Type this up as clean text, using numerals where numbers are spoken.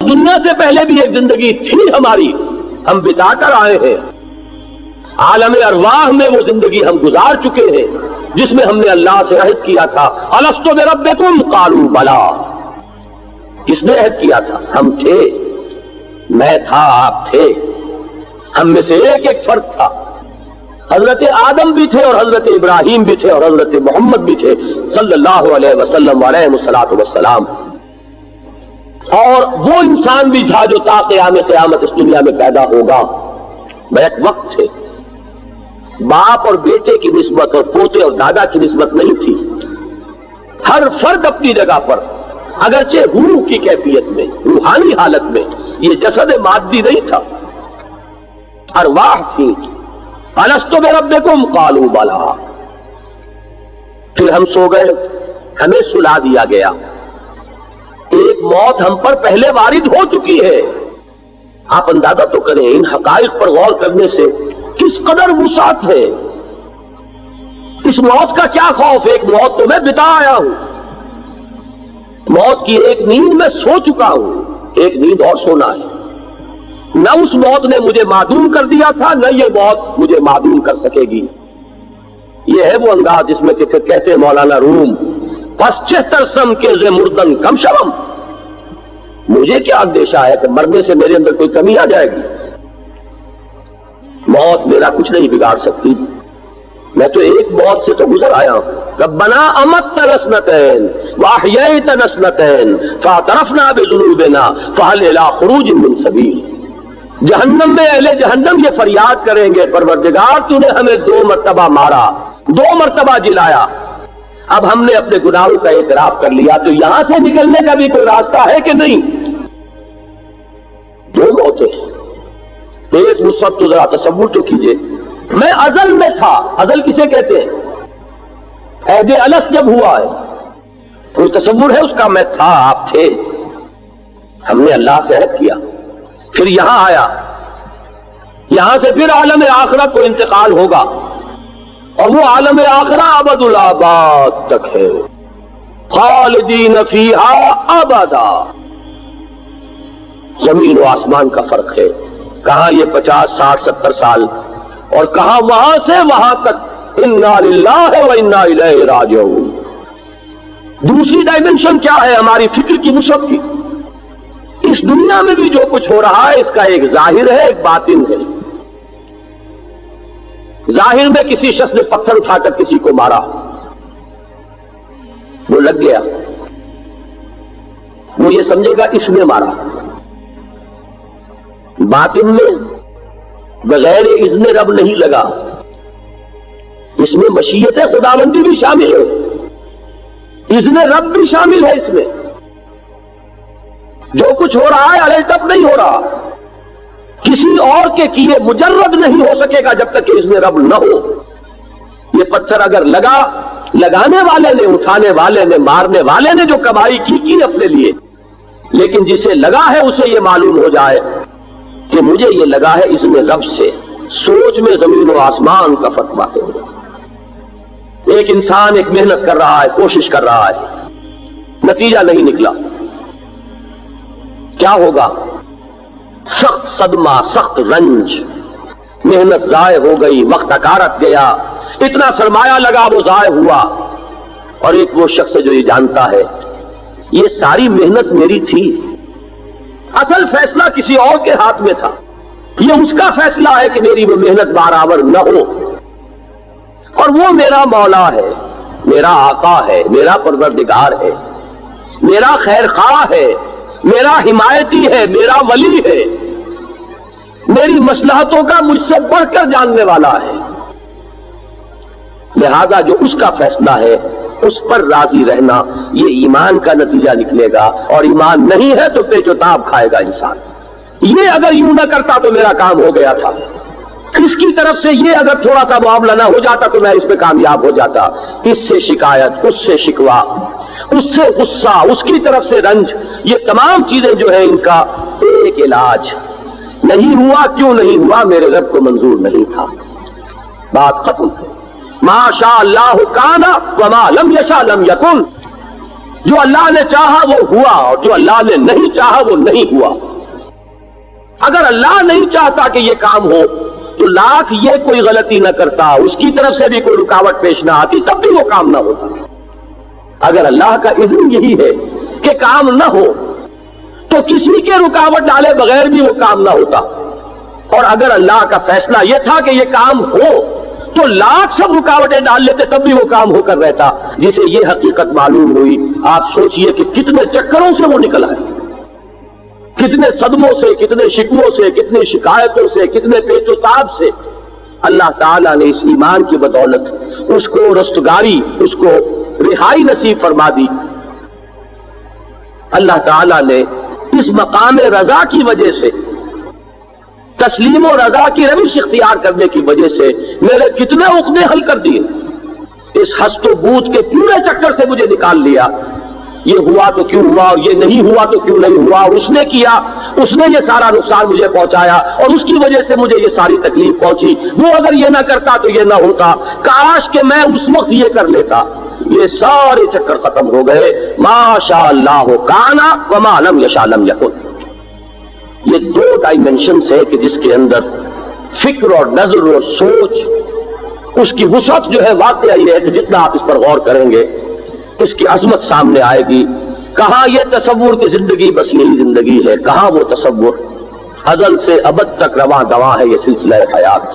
دنیا سے پہلے بھی ایک زندگی تھی ہماری، ہم بتا کر آئے ہیں، عالم ارواح میں وہ زندگی ہم گزار چکے ہیں جس میں ہم نے اللہ سے عہد کیا تھا، الست بربکم قالوا بلا۔ کس نے عہد کیا تھا؟ ہم تھے، میں تھا، آپ تھے، ہم میں سے ایک ایک فرد تھا۔ حضرت آدم بھی تھے اور حضرت ابراہیم بھی تھے اور حضرت محمد بھی تھے صلی اللہ علیہ وسلم علیہ الصلوۃ والسلام، اور وہ انسان بھی تھا جو تا قیامت اس دنیا میں پیدا ہوگا۔ بیک وقت تھے، باپ اور بیٹے کی نسبت اور پوتے اور دادا کی نسبت نہیں تھی، ہر فرد اپنی جگہ پر، اگرچہ روح کی کیفیت میں، روحانی حالت میں، یہ جسد مادی نہیں تھا، ارواح تھی۔ الست بربکم قالوا بلا۔ پھر ہم سو گئے، ہمیں سلا دیا گیا، ایک موت ہم پر پہلے وارد ہو چکی ہے۔ آپ اندازہ تو کریں ان حقائق پر غور کرنے سے کس قدر وسعت ہے۔ اس موت کا کیا خوف؟ ایک موت تو میں بتا آیا ہوں، موت کی ایک نیند میں سو چکا ہوں، ایک نیند اور سونا ہے۔ نہ اس موت نے مجھے معدوم کر دیا تھا، نہ یہ موت مجھے معدوم کر سکے گی۔ یہ ہے وہ انداز جس میں کہ پھر کہتے ہیں مولانا روم، پس 76 سم کے ز مردن کم شرم، مجھے کیا اندیشہ ہے کہ مرنے سے میرے اندر کوئی کمی آ جائے گی؟ موت میرا کچھ نہیں بگاڑ سکتی، میں تو ایک موت سے تو گزر آیا ہوں۔ ربنا امتنا نسنتین واحییتنا نسنتین فاعترفنا بذنوبنا فهل الى خروج من سبیل۔ جہنم میں اہل جہنم یہ فریاد کریں گے، پروردگار تو نے ہمیں 2 مرتبہ مارا، 2 مرتبہ جلایا، اب ہم نے اپنے گناہوں کا اعتراف کر لیا، تو یہاں سے نکلنے کا بھی کوئی راستہ ہے کہ نہیں؟ 2 موتیں، ایک اس وقت تو ذرا تصور تو کیجئے، میں ازل میں تھا، ازل کسے کہتے ہیں؟ عہد الست جب ہوا ہے، کوئی تصور ہے اس کا؟ میں تھا، آپ تھے، ہم نے اللہ سے عہد کیا، پھر یہاں آیا، یہاں سے پھر عالم آخرت کو انتقال ہوگا، اور وہ عالم آخرہ ابد الآباد تک ہے، خالدین فیہا ابدا۔ زمین و آسمان کا فرق ہے، کہاں یہ 50 60 70 سال، اور کہاں وہاں سے وہاں تک انا للہ و انا الیہ راجعون۔ دوسری ڈائمنشن کیا ہے ہماری فکر کی وسعت کی؟ اس دنیا میں بھی جو کچھ ہو رہا ہے اس کا ایک ظاہر ہے، ایک باطن ہے۔ ظاہر میں کسی شخص نے پتھر اٹھا کر کسی کو مارا، وہ لگ گیا، وہ یہ سمجھے گا اس نے مارا۔ باطن میں بغیر اذن رب نہیں لگا، اس میں مشیت خداوندی بھی شامل ہے، اذن رب بھی شامل ہے، اس میں جو کچھ ہو رہا ہے الٹپ نہیں ہو رہا، کسی اور کے کیے مجرد نہیں ہو سکے گا جب تک کہ اذن رب نہ ہو۔ یہ پتھر اگر لگا، لگانے والے نے، اٹھانے والے نے، مارنے والے نے جو کمائی کی اپنے لیے، لیکن جسے لگا ہے اسے یہ معلوم ہو جائے کہ مجھے یہ لگا ہے اذن رب سے، سوچ میں زمین و آسمان کا فرق واقع ہو۔ ایک انسان ایک محنت کر رہا ہے، کوشش کر رہا ہے، نتیجہ نہیں نکلا، کیا ہوگا؟ سخت صدمہ، سخت رنج، محنت ضائع ہو گئی، وقت اکارت گیا، اتنا سرمایہ لگا وہ ضائع ہوا۔ اور ایک وہ شخص جو یہ جانتا ہے یہ ساری محنت میری تھی، اصل فیصلہ کسی اور کے ہاتھ میں تھا، یہ اس کا فیصلہ ہے کہ میری وہ محنت برابر نہ ہو، اور وہ میرا مولا ہے، میرا آقا ہے، میرا پروردگار ہے، میرا خیر خواہ ہے، میرا حمایتی ہے، میرا ولی ہے، میری مصلحتوں کا مجھ سے بڑھ کر جاننے والا ہے، لہذا جو اس کا فیصلہ ہے اس پر راضی رہنا، یہ ایمان کا نتیجہ نکلے گا، اور ایمان نہیں ہے تو پیچ و تاب کھائے گا انسان۔ یہ اگر یوں نہ کرتا تو میرا کام ہو گیا تھا، اس کی طرف سے یہ اگر تھوڑا سا معاملہ نہ ہو جاتا تو میں اس پہ کامیاب ہو جاتا، اس سے شکایت، اس سے شکوہ، اس سے غصہ، اس کی طرف سے رنج، یہ تمام چیزیں جو ہیں ان کا ایک علاج، نہیں ہوا کیوں نہیں ہوا؟ میرے رب کو منظور نہیں تھا، بات ختم ہے۔ ما شاء اللہ کان وما لم یشاء لم یکن۔ جو اللہ نے چاہا وہ ہوا اور جو اللہ نے نہیں چاہا وہ نہیں ہوا۔ اگر اللہ نہیں چاہتا کہ یہ کام ہو تو لاکھ یہ کوئی غلطی نہ کرتا، اس کی طرف سے بھی کوئی رکاوٹ پیش نہ آتی، تب بھی وہ کام نہ ہوتا۔ اگر اللہ کا اذن یہی ہے کہ کام نہ ہو تو کسی کے رکاوٹ ڈالے بغیر بھی وہ کام نہ ہوتا، اور اگر اللہ کا فیصلہ یہ تھا کہ یہ کام ہو تو لاکھ سب رکاوٹیں ڈال لیتے تب بھی وہ کام ہو کر رہتا۔ جسے یہ حقیقت معلوم ہوئی، آپ سوچئے کہ کتنے چکروں سے وہ نکل آئے، کتنے صدموں سے، کتنے شکووں سے، کتنی شکایتوں سے، کتنے پیچ و تاب سے اللہ تعالیٰ نے اس ایمان کی بدولت اس کو رستگاری، اس کو رہائی نصیب فرما دی۔ اللہ تعالیٰ نے اس مقام رضا کی وجہ سے، تسلیم و رضا کی روش اختیار کرنے کی وجہ سے میرے کتنے عقدے حل کر دیے، اس ہست و بوت کے پورے چکر سے مجھے نکال لیا۔ یہ ہوا تو کیوں ہوا اور یہ نہیں ہوا تو کیوں نہیں ہوا، اور اس نے کیا، اس نے یہ سارا نقصان مجھے پہنچایا اور اس کی وجہ سے مجھے یہ ساری تکلیف پہنچی، وہ اگر یہ نہ کرتا تو یہ نہ ہوتا، کاش کہ میں اس وقت یہ کر لیتا۔ یہ سارے چکر ختم ہو گئے۔ ما شاء اللہ کانا وما لم یشاء لم یکن۔ یہ دو ڈائمنشنز ہے کہ جس کے اندر فکر اور نظر اور سوچ، اس کی وسعت جو ہے واقعہ یہ ہے کہ جتنا آپ اس پر غور کریں گے اس کی عظمت سامنے آئے گی۔ کہاں یہ تصور کی زندگی بس یہی زندگی ہے، کہاں وہ تصور ازل سے ابد تک رواں دواں ہے یہ سلسلہ حیات۔